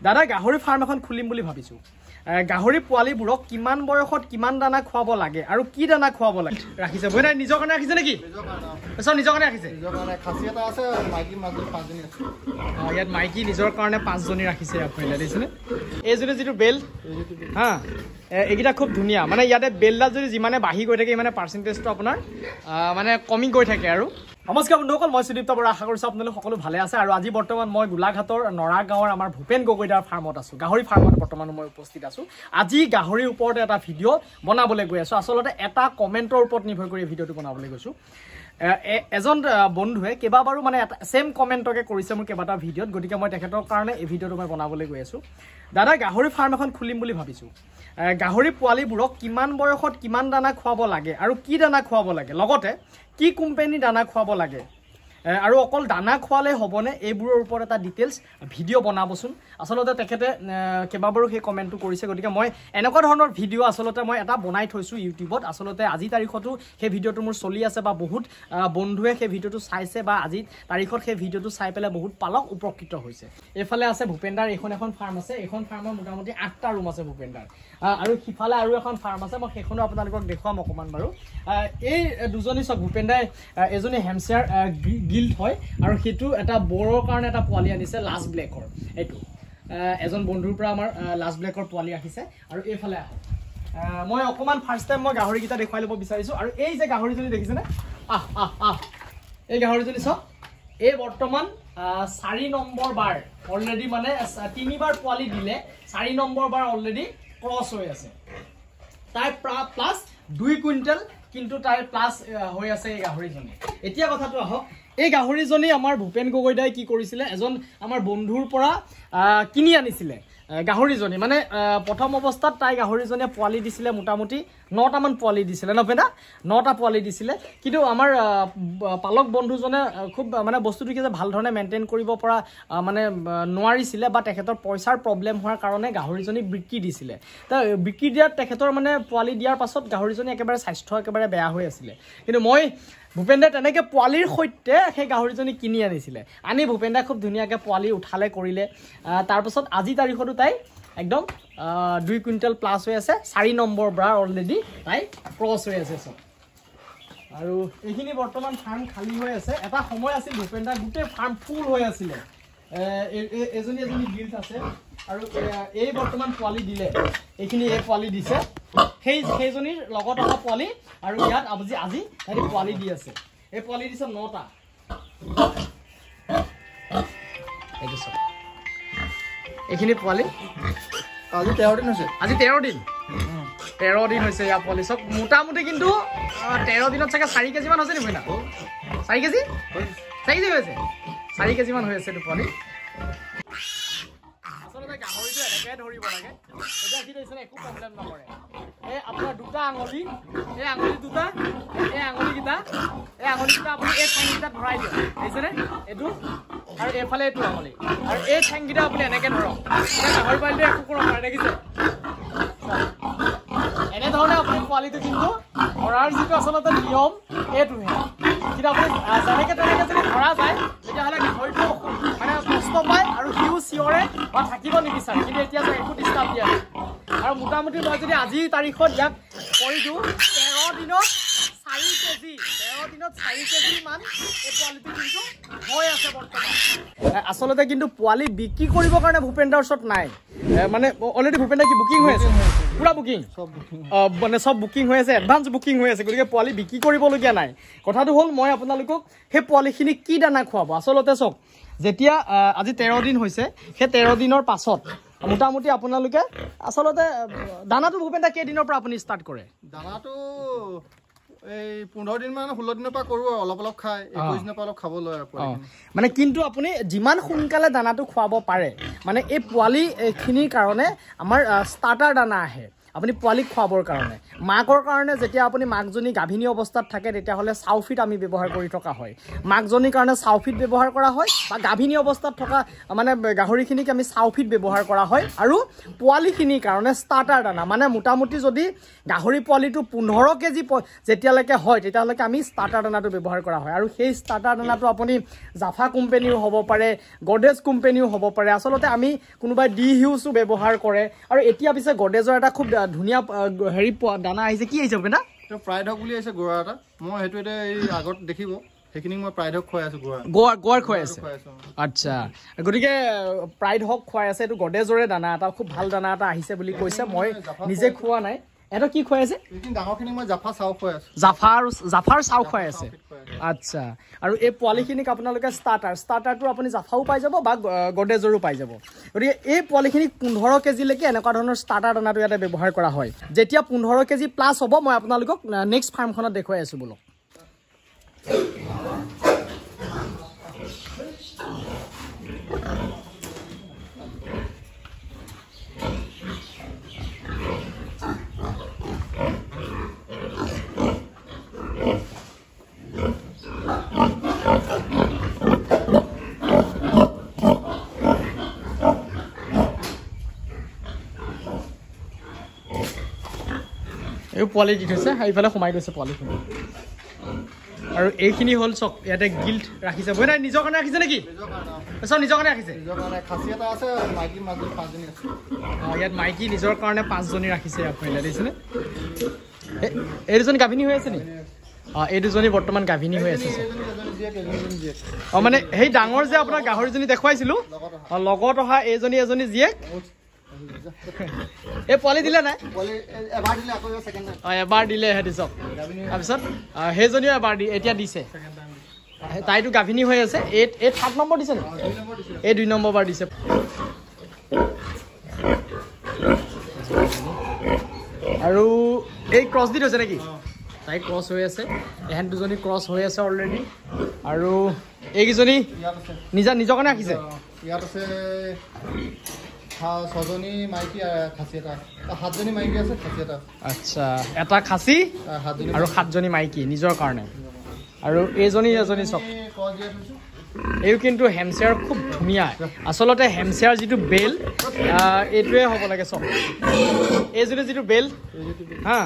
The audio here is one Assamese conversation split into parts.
দাদা গাহৰি ফাৰ্ম এখন খুলিম বুলি ভাবিছোঁ গাহৰি পোৱালিবোৰক কিমান বয়সত কিমান দানা খুৱাব লাগে আৰু কি দানা খুৱাব লাগে ৰাখিছে বৈ নাই নিজৰ কাৰণে ৰাখিছে নেকি চব নিজৰ কাৰণে ৰাখিছে ইয়াত মাইকী নিজৰ কাৰণে 5 জনী ৰাখিছে আপুনি দেখিছেনে এইজনী যিটো বেল হা এইকেইটা খুব ধুনীয়া মানে ইয়াতে বেলডাল যদি যিমানে বাঢ়ি গৈ থাকে মানে পাৰ্চেণ্টেজটো আপোনাৰ মানে কমি গৈ থাকে আৰু নমস্কাৰ বন্ধুসকল মই সুদীপ্ত বৰা আশা কৰিছোঁ আপোনালোক সকলো ভালে আছে আৰু আজি বৰ্তমান মই গোলাঘাটৰ নৰা গাঁৱৰ আমাৰ ভূপেন গগৈদাৰ ফাৰ্মত আছোঁ গাহৰি ফাৰ্মত বৰ্তমান মই উপস্থিত আছোঁ আজি গাহৰিৰ ওপৰতে এটা ভিডিঅ' বনাবলৈ গৈ আছোঁ আচলতে এটা কমেণ্টৰ ওপৰত নিৰ্ভৰ কৰি ভিডিঅ'টো বনাবলৈ গৈছোঁ এজন বন্ধুৱে কেইবাবাৰো মানে এটা সেম কমেণ্টকে কৰিছে মোৰ কেইবাটা ভিডিঅ'ত গতিকে মই তেখেতৰ কাৰণে এই ভিডিঅ'টো মই বনাবলৈ গৈ আছোঁ দাদা গাহৰি ফাৰ্ম এখন খুলিম বুলি ভাবিছোঁ গাহৰি পোৱালিবোৰক কিমান বয়সত কিমান দানা খুৱাব লাগে আৰু কি দানা খুৱাব লাগে লগতে কি কোম্পানী দানা খুৱাব লাগে আৰু অকল দানা খুৱালে হ'বনে এইবোৰৰ ওপৰত এটা ডিটেইলছ ভিডিঅ' বনাবচোন আচলতে তেখেতে কেইবাবাৰো সেই কমেণ্টটো কৰিছে গতিকে মই এনেকুৱা ধৰণৰ ভিডিঅ' আচলতে মই এটা বনাই থৈছোঁ ইউটিউবত আচলতে আজি তাৰিখতো সেই ভিডিঅ'টো মোৰ চলি আছে বা বহুত বন্ধুৱে সেই ভিডিঅ'টো চাইছে বা আজি তাৰিখত সেই ভিডিঅ'টো চাই পেলাই বহুত পালক উপকৃত হৈছে এইফালে আছে ভূপেনদাৰ এখন ফাৰ্ম আছে এইখন ফাৰ্মৰ মোটামুটি 8টা ৰুম আছে ভূপেনদাৰ আৰু সিফালে আৰু এখন ফাৰ্ম আছে মই সেইখনো আপোনালোকক দেখুৱাম অকণমান বাৰু এই দুজনী চব ভূপেনদাই এজনী হেমশ্বেয়াৰ গিল্ড হয় আৰু সেইটো এটা বৰৰ কাৰণে এটা পোৱালি আনিছে লাষ্ট ব্লেকৰ এইটো এজন বন্ধুৰ পৰা আমাৰ লাষ্ট ব্লেকৰ পোৱালি ৰাখিছে আৰু এইফালে মই অকণমান ফাৰ্ষ্ট টাইম মই গাহৰিকেইটা দেখুৱাই ল'ব বিচাৰিছোঁ আৰু এই যে গাহৰিজনী দেখিছেনে এই গাহৰিজনী চাওক এই বৰ্তমান 4 নম্বৰ বাৰ অলৰেডি মানে 3বাৰ পোৱালি দিলে 4 নম্বৰ বাৰ অলৰেডি ক্ৰছ হৈ আছে তাই প্লাছ 2 কুইণ্টেল কিন্তু তাই প্লাছ হৈ আছে এই গাহৰিজনী এতিয়া কথাটো আহক এই গাহৰিজনী আমাৰ ভূপেন গগৈদাই কি কৰিছিলে এজন আমাৰ বন্ধুৰ পৰা কিনি আনিছিলে গাহৰিজনী মানে প্ৰথম অৱস্থাত তাই গাহৰিজনীয়ে পোৱালি দিছিলে মোটামুটি 9টামান পোৱালি দিছিলে নপেদা 9টা পোৱালি দিছিলে কিন্তু আমাৰ পালক বন্ধুজনে খুব মানে বস্তুটো কি যে ভাল ধৰণে মেইনটেইন কৰিব পৰা মানে নোৱাৰিছিলে বা তেখেতৰ পইচাৰ প্ৰব্লেম হোৱাৰ কাৰণে গাহৰিজনী বিক্ৰী দিছিলে তা বিক্ৰী দিয়াত তেখেতৰ মানে পোৱালি দিয়াৰ পাছত গাহৰিজনী একেবাৰে স্বাস্থ্য একেবাৰে বেয়া হৈ আছিলে কিন্তু মই ভূপেনদাই তেনেকৈ পোৱালিৰ সৈতে সেই গাহৰিজনী কিনি আনিছিলে আনি ভূপেনদাই খুব ধুনীয়াকৈ পোৱালি উঠালে কৰিলে তাৰপাছত আজি তাৰিখতো তাই একদম 2 কুইণ্টেল প্লাছ হৈ আছে 4 নম্বৰ বাৰ অলৰেডি তাই ক্ৰছ হৈ আছে চব আৰু এইখিনি বৰ্তমান ফাৰ্ম খালী হৈ আছে এটা সময় আছিল ভূপেনদাৰ গোটেই ফাৰ্ম ফুল হৈ আছিলে এজনী গিল্ড আছে আৰু এই বৰ্তমান পোৱালি দিলে এইখিনি এই পোৱালি দিছে সেইজনীৰ লগত অহা পোৱালি আৰু ইয়াত আজি হেৰি পোৱালি দি আছে এই পোৱালি দিছে 9টা এইখিনি পোৱালি আজি 13 দিন হৈছে 13 দিন হৈছে ইয়াৰ পোৱালি চব মোটামুটি কিন্তু 13 দিনত চাগে 4 কেজি মান হৈছে নেকি না 4 কেজি হৈছে 4 কেজি মান হৈ আছে এইটো পোৱালি আচলতে গাহৰিটো এনেকৈ ধৰিব লাগে এতিয়া কি দেখিছেনে একো প্ৰব্লেম নকৰে এই আপোনাৰ দুটা আঙুলি এই আঙুলি দুটা এই আঙুলিকেইটা আপুনি এই ঠেংকেইটাত ভৰাই দিয়ক দেখিছেনে এইটো আৰু এইফালে এইটো আঙুলি আৰু এই ঠেংকেইটা আপুনি এনেকৈ ধৰক গাহৰি পোৱালিটো একো কৰিব পাৰে দেখিছে এনেধৰণে আপুনি পোৱালিটো কিন্তু ধৰাৰ যিটো আচলতে নিয়ম এইটোহে কিন্তু আপুনি যেনেকৈ তেনেকৈ যদি ধৰা যায় তেতিয়াহ'লে গাহৰিটো মানে কষ্ট পায় আৰু সিও চিঞৰে বা থাকিব নিবিচাৰে কিন্তু এতিয়া যে একো ডিষ্টাৰ্ব দিয়া নাই আৰু মোটামুটি মই যদি আজিৰ তাৰিখত ইয়াক কৰি দিওঁ 13 দিনত 4 কেজি মান এই পোৱালিটো কিন্তু হৈ আছে বৰ্তমান আচলতে কিন্তু পোৱালি বিক্ৰী কৰিবৰ কাৰণে ভূপেনদাৰ ওচৰত নাই মানে অলৰেডি ভূপেনদা কি বুকিং হৈ আছে পুৰা বুকিং মানে চব বুকিং হৈ আছে এডভান্স বুকিং হৈ আছে গতিকে পোৱালি বিক্ৰী কৰিবলগীয়া নাই কথাটো হ'ল মই আপোনালোকক সেই পোৱালিখিনি কি দানা খুৱাব আচলতে চাওক যেতিয়া আজি 13 দিন হৈছে সেই 13 দিনৰ পাছত মোটামুটি আপোনালোকে আচলতে দানাটো ভূপেনদা কেইদিনৰ পৰা আপুনি ষ্টাৰ্ট কৰে দানাটো এই 15 দিন মান 16 দিনৰ পৰা কৰো অলপ খাই 21 দিনৰ পৰা অলপ খাব লয় আৰু মানে কিন্তু আপুনি যিমান সোনকালে দানাটো খুৱাব পাৰে মানে এই পোৱালিখিনিৰ কাৰণে আমাৰ ষ্টাৰ্টাৰ দানা আহে আপুনি পোৱালিক খুৱাবৰ কাৰণে মাকৰ কাৰণে যেতিয়া আপুনি মাকজনী গাভিনী অৱস্থাত থাকে তেতিয়াহ'লে চাউফিট আমি ব্যৱহাৰ কৰি থকা হয় মাকজনীৰ কাৰণে চাউফিট ব্যৱহাৰ কৰা হয় বা গাভিনী অৱস্থাত থকা মানে গাহৰিখিনিক আমি চাউফিট ব্যৱহাৰ কৰা হয় আৰু পোৱালিখিনিৰ কাৰণে ষ্টাৰ্টাৰ দানা মানে মোটামুটি যদি গাহৰি পোৱালিটো 15 কেজি যেতিয়ালৈকে হয় তেতিয়ালৈকে আমি ষ্টাৰ্টাৰ দানাটো ব্যৱহাৰ কৰা হয় আৰু সেই ষ্টাৰ্টাৰ দানাটো আপুনি জাফা কোম্পানীও হ'ব পাৰে গডৰেজ কোম্পানীও হ'ব পাৰে আচলতে আমি কোনোবাই ডি হিউজো ব্যৱহাৰ কৰে আৰু এতিয়া পিছে গডৰেজৰ এটা খুব ধুনীয়া হেৰি দানা আহিছে কি আহিছে বেটা প্ৰাইড হক বুলি আহিছে গোৰা এটা মই সেইটো এতিয়া এই আগত দেখিব সেইখিনি মই প্ৰাইড হক খুৱাই আছো গোৱাৰ খুৱাই আছে আচ্ছা গতিকে প্ৰাইড হক খুৱাই আছে এইটো গডৰেজৰে দানা এটা খুব ভাল দানা এটা আহিছে বুলি কৈছে মই নিজে খোৱা নাই এটা কি খুৱাই আছে ডাঙৰখিনি মই জাফা চাউ খুৱাই আছো জাফাৰ চাউ খুৱাই আছে আচ্ছা আৰু এই পোৱালিখিনিক আপোনালোকে ষ্টাৰ্টাৰটো আপুনি জাফাও পাই যাব বা গডৰেজৰো পাই যাব গতিকে এই পোৱালিখিনিক 15 কেজিলৈকে এনেকুৱা ধৰণৰ ষ্টাৰ্টাৰ দানাটো ইয়াতে ব্যৱহাৰ কৰা হয় যেতিয়া 15 কেজি প্লাছ হ'ব মই আপোনালোকক নেক্সট ফাৰ্মখনত দেখুৱাই আছো বোলো এই পোৱালি দি থৈছে এইফালে সোমাই গৈছে পোৱালিখিনি আৰু এইখিনি হ'ল চক ইয়াতে গিল্ট ৰাখিছে বৈ নাই নিজৰ কাৰণে ৰাখিছে নেকি চব নিজৰ কাৰণে ৰাখিছে ইয়াত মাইকী নিজৰ কাৰণে 5 জনী ৰাখিছে আপুনি দেখিছেনে এই দুজনী গাভিনী হৈ আছে নেকি এই দুজনী বৰ্তমান গাভিনী হৈ আছে মানে সেই ডাঙৰ যে আপোনাৰ গাহৰিজনী দেখুৱাইছিলোঁ লগত অহা এজনী জীয়েক এই পোৱালি দিলে নাই এবাৰ দিলে সিহঁতি চব তাৰপিছত সেইজনীও এবাৰ এতিয়া দিছে তাইতো গাভিনী হৈ আছে এই 7 নম্বৰ দিছে নে এই 2 নম্বৰ বাৰ দিছে আৰু এই ক্ৰছ দি থৈছে নেকি তাই ক্ৰছ হৈ আছে এহেন দুজনী ক্ৰছ হৈ আছে অলৰেডি আৰু এইকেইজনী নিজৰ কাৰণে ৰাখিছে ইয়াত আছে 6জনী মাইকী খাচী এটা 7জনী মাইকী আছে খাচী এটা আচ্ছা এটা খাচী আৰু 7জনী মাইকী নিজৰ কাৰণে আৰু এজনী চব এইও কিন্তু হেমশ্বেয়াৰ খুব ধুনীয়া আচলতে হেমশ্বেয়াৰ যিটো বেল এইটোৱে হ'ব লাগে চব এইজনী যিটো বেল হা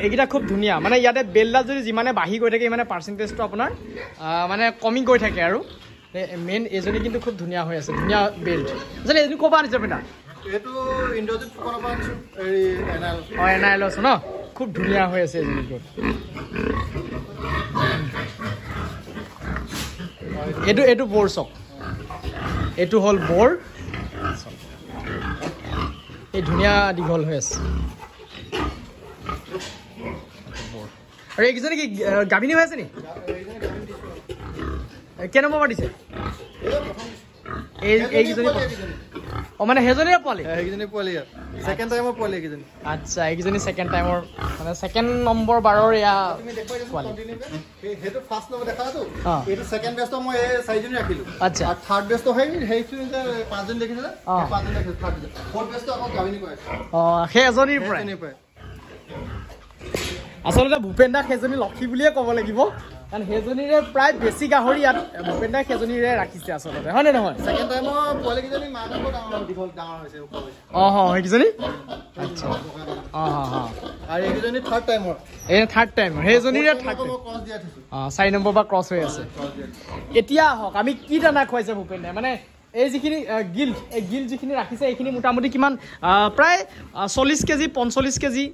এইকেইটা খুব ধুনীয়া মানে ইয়াতে বেলডাল যদি যিমানে বাঢ়ি গৈ থাকে মানে পাৰ্চেণ্টেজটো আপোনাৰ মানে কমি গৈ থাকে আৰু মেইন এজনী কিন্তু খুব ধুনীয়া হৈ আছে ধুনীয়া বেল্ট আচলতে এজনী ক'ৰ পৰা আনিছে বেটা এইটো ইণ্ডোজিত ফুকনৰ পৰা আনিছোঁ এনআইএল আছে ন খুব ধুনীয়া হৈ আছে এজনীটো এইটো বৰ চক এইটো হ'ল বৰ এই ধুনীয়া দীঘল হৈ আছে আৰু এইকেইজনী কি গাভিনী হৈ আছে নি কেই নম্বৰ দিছে এইকেইজনী মানে সেইজনীৰে পোৱালি ছেকেণ্ড টাইমৰ পোৱালি এইকেইজনী আচ্ছা এইকেইজনী ছেকেণ্ড টাইমৰ মানে ছেকেণ্ড নম্বৰ বাৰৰ এয়া পোৱালি সেইটো ফাৰ্ষ্ট নম্বৰ দেখাটো এইটো ছেকেণ্ড বেষ্টটো মই এই 4জনী ৰাখিলোঁ আচ্ছা আৰু থাৰ্ড বেষ্টটো সেইখিনি যে 5জনী দেখিছিলে 5জনী ৰাখিলোঁ থাৰ্ড বেষ্ট ফ'ৰ্থ বেষ্টটো আকৌ গাভিনী কৰে সেই এজনীৰ পৰাই আচলতে ভূপেন দাক সেইজনী লক্ষী বুলিয়ে ক'ব লাগিব কাৰণ সেইজনীৰে প্ৰায় বেছি গাহৰি ইয়াত ভূপেন দাক সেইজনীৰে ৰাখিছে আচলতে হয় নে নহয় ছেকেণ্ড টাইমৰ পোৱালিকেইজনী মাকতকৈ ডাঙৰ হৈছে সেইকেইজনী আচ্ছা আৰু এইকেইজনী থাৰ্ড টাইমৰ সেইজনীৰে থাৰ্ড 4 নম্বৰ বা ক্ৰছ হৈ আছে এতিয়া আহক আমি কি দানা খুৱাইছে ভূপেন দাই মানে এই যিখিনি গিল্ট এই গিল্ট যিখিনি ৰাখিছে এইখিনি মোটামুটি কিমান প্ৰায় 40 কেজি 45 কেজি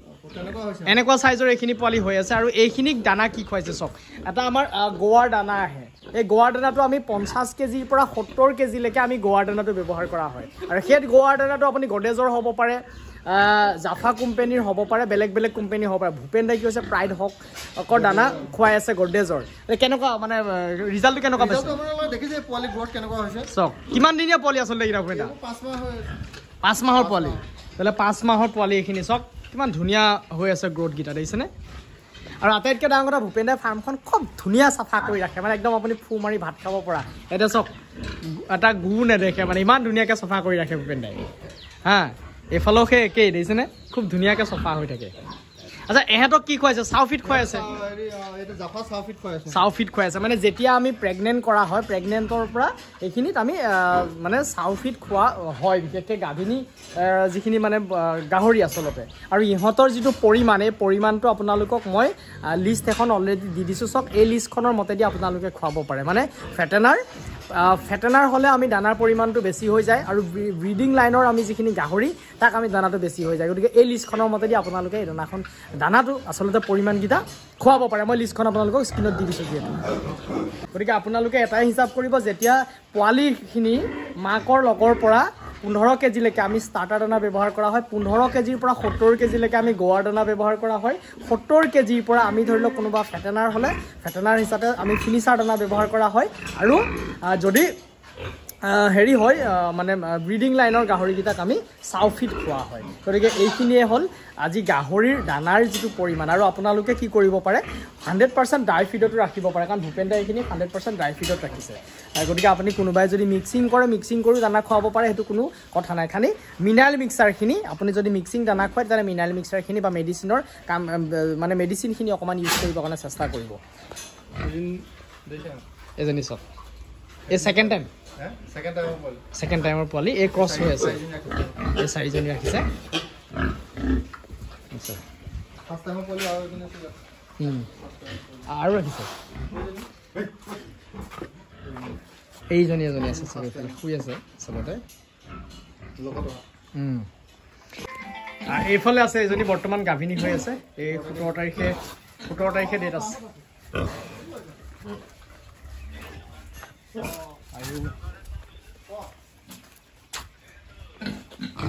এনেকুৱা চাইজৰ এইখিনি পোৱালি হৈ আছে আৰু এইখিনিক দানা কি খুৱাইছে চব এটা আমাৰ গোৱাৰ দানা আহে এই গোৱাৰ দানাটো আমি 50 কেজিৰ পৰা 70 কেজিলৈকে আমি গোৱাৰ দানাটো ব্যৱহাৰ কৰা হয় আৰু সেই গোৱাৰ দানাটো আপুনি গডৰেজৰ হ'ব পাৰে জাফা কোম্পানীৰ হ'ব পাৰে বেলেগ কোম্পানী হ'ব পাৰে ভূপেন দাই কি হৈছে প্ৰাইড হকৰ দানা খুৱাই আছে গডৰেজৰ কেনেকুৱা মানে ৰিজাল্টটো কেনেকুৱা পাইছে দেখিছে পোৱালি গ্ৰথ কেনেকুৱা হৈছে চক কিমান দিনীয়া পোৱালি আচলতে এইকেইটা ভূপেন দা 5 মাহৰ পোৱালি তাহলে 5 মাহৰ পোৱালি এইখিনি চক কিমান ধুনীয়া হৈ আছে গ্ৰোথকেইটা দেখিছেনে আৰু আটাইতকৈ ডাঙৰ কথা ভূপেন দাই ফাৰ্মখন খুব ধুনীয়া চাফা কৰি ৰাখে মানে একদম আপুনি ফু মাৰি ভাত খাব পৰা এতিয়া চক এটা গু নেদেখে মানে ইমান ধুনীয়াকৈ চাফা কৰি ৰাখে ভূপেন দাই হা এইফালেও সেই একেই দেখিছেনে খুব ধুনীয়াকৈ চফা হৈ থাকে আচ্ছা এহেঁতক কি খুৱাইছে চাউফিট খুৱাইছে চাউফিট খুৱাইছে মানে যেতিয়া আমি প্ৰেগনেণ্ট কৰা হয় প্ৰেগনেণ্টৰ পৰা এইখিনিত আমি মানে চাউফিট খোৱা হয় বিশেষকৈ গাভিনী যিখিনি মানে গাহৰি আচলতে আৰু ইহঁতৰ যিটো পৰিমাণ এই পৰিমাণটো আপোনালোকক মই লিষ্ট এখন অলৰেডি দি দিছোঁ চাওক এই লিষ্টখনৰ মতেদি আপোনালোকে খুৱাব পাৰে মানে ফেটেনাৰ হ'লে আমি দানাৰ পৰিমাণটো বেছি হৈ যায় আৰু ব্ৰিডিং লাইনৰ আমি যিখিনি গাহৰি তাক আমি দানাটো বেছি হৈ যায় গতিকে এই লিষ্টখনৰ মতেদি আপোনালোকে এই দানাটো আচলতে পৰিমাণকেইটা খুৱাব পাৰে মই লিষ্টখন আপোনালোকক স্ক্ৰীণত দি দিছোঁ যিহেতু গতিকে আপোনালোকে এটাই হিচাপ কৰিব যেতিয়া পোৱালিখিনি মাকৰ লগৰ পৰা 15 কেজিলৈকে আমি ষ্টাৰ্টাৰ দানা ব্যৱহাৰ কৰা হয় 15 কেজিৰ পৰা 70 কেজিলৈকে আমি গোৱাৰ দানা ব্যৱহাৰ কৰা হয় 70 কেজিৰ পৰা আমি ধৰি লওক কোনোবা ফেটেনাৰ হ'লে ফেটেনাৰ হিচাপে আমি ফিনিচাৰ দানা ব্যৱহাৰ কৰা হয় আৰু যদি হেৰি হয় মানে ব্ৰিডিং লাইনৰ গাহৰিকেইটাক আমি চাউফিট খোৱা হয় গতিকে এইখিনিয়ে হ'ল আজি গাহৰিৰ দানাৰ যিটো পৰিমাণ আৰু আপোনালোকে কি কৰিব পাৰে 100% ড্ৰাই ফিডতো ৰাখিব পাৰে কাৰণ ভূপেন দাই এইখিনি 100% ড্ৰাই ফিডত ৰাখিছে গতিকে আপুনি কোনোবাই যদি মিক্সিং কৰি দানা খুৱাব পাৰে সেইটো কোনো কথা নাই খালি মিনাৰেল মিক্সাৰখিনি আপুনি যদি মিক্সিং দানা খুৱায় তেতিয়াহ'লে মিনাৰেল মিক্সাৰখিনি বা মেডিচিনৰ কাম মানে মেডিচিনখিনি অকণমান ইউজ কৰিবৰ কাৰণে চেষ্টা কৰিব এজনী চাওক এই ছেকেণ্ড টাইমৰ পোৱালি এই ক্ৰছ হৈ আছে এই 4জনী ৰাখিছে আৰু ৰাখিছে এইজনী এজনী আছে চাৰিওফালে শুই আছে আচলতে এইফালে আছে এজনী বৰ্তমান গাভিনী হৈ আছে এই 17 তাৰিখে ডেট আছে আৰু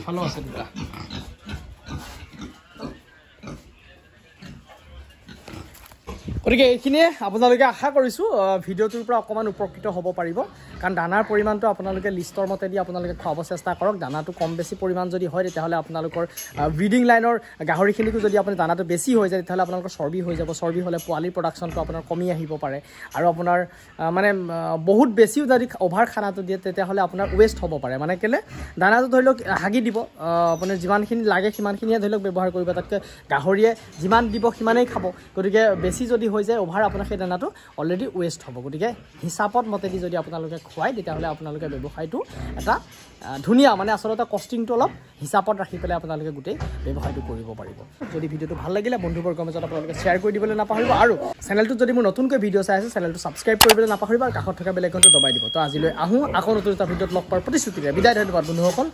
ভালো আছে দুটা গতিকে এইখিনিয়ে আপোনালোকে আশা কৰিছোঁ ভিডিঅ'টোৰ পৰা অকণমান উপকৃত হ'ব পাৰিব কাৰণ দানাৰ পৰিমাণটো আপোনালোকে লিষ্টৰ মতেদি আপোনালোকে খুৱাব চেষ্টা কৰক দানাটো কম বেছি পৰিমাণ যদি হয় তেতিয়াহ'লে আপোনালোকৰ ব্ৰিডিং লাইনৰ গাহৰিখিনিকো যদি আপুনি দানাটো বেছি হৈ যায় তেতিয়াহ'লে আপোনালোকৰ চৰ্বি হৈ যাব চৰ্বি হ'লে পোৱালিৰ প্ৰডাকশ্যনটো আপোনাৰ কমি আহিব পাৰে আৰু আপোনাৰ মানে বহুত বেছিও যদি অভাৰ খানাটো দিয়ে তেতিয়াহ'লে আপোনাৰ ৱেষ্ট হ'ব পাৰে মানে কেলৈ দানাটো ধৰি লওক হাগি দিব আপোনাৰ যিমানখিনি লাগে সিমানখিনিয়ে ধৰি লওক ব্যৱহাৰ কৰিব তাতকৈ গাহৰিয়ে যিমান দিব সিমানেই খাব গতিকে বেছি যদি হৈ যায় অভাৰ আপোনাৰ সেই দানাটো অলৰেডি ৱেষ্ট হ'ব গতিকে হিচাপত মতেদি যদি আপোনালোকে খুৱায় তেতিয়াহ'লে আপোনালোকে ব্যৱসায়টো এটা ধুনীয়া মানে আচলতে কষ্টিংটো অলপ হিচাপত ৰাখি পেলাই আপোনালোকে গোটেই ব্যৱসায়টো কৰিব পাৰিব যদি ভিডিঅ'টো ভাল লাগিলে বন্ধুবৰ্গৰ মাজত আপোনালোকে শ্বেয়াৰ কৰি দিবলৈ নাপাহৰিব আৰু চেনেলটোত যদি মোৰ নতুনকৈ ভিডিঅ' চাই আছে চেনেলটো ছাবস্ক্ৰাইব কৰিবলৈ নাপাহৰিব আৰু কাষত থকা বেল আইকনটো দবাই দিব তো আজিলৈ আহোঁ আকৌ নতুন এটা ভিডিঅ'ত লগ পোৱাৰ প্ৰতিশ্ৰুতিৰে বিদায় ধন্যবাদ বন্ধুসকল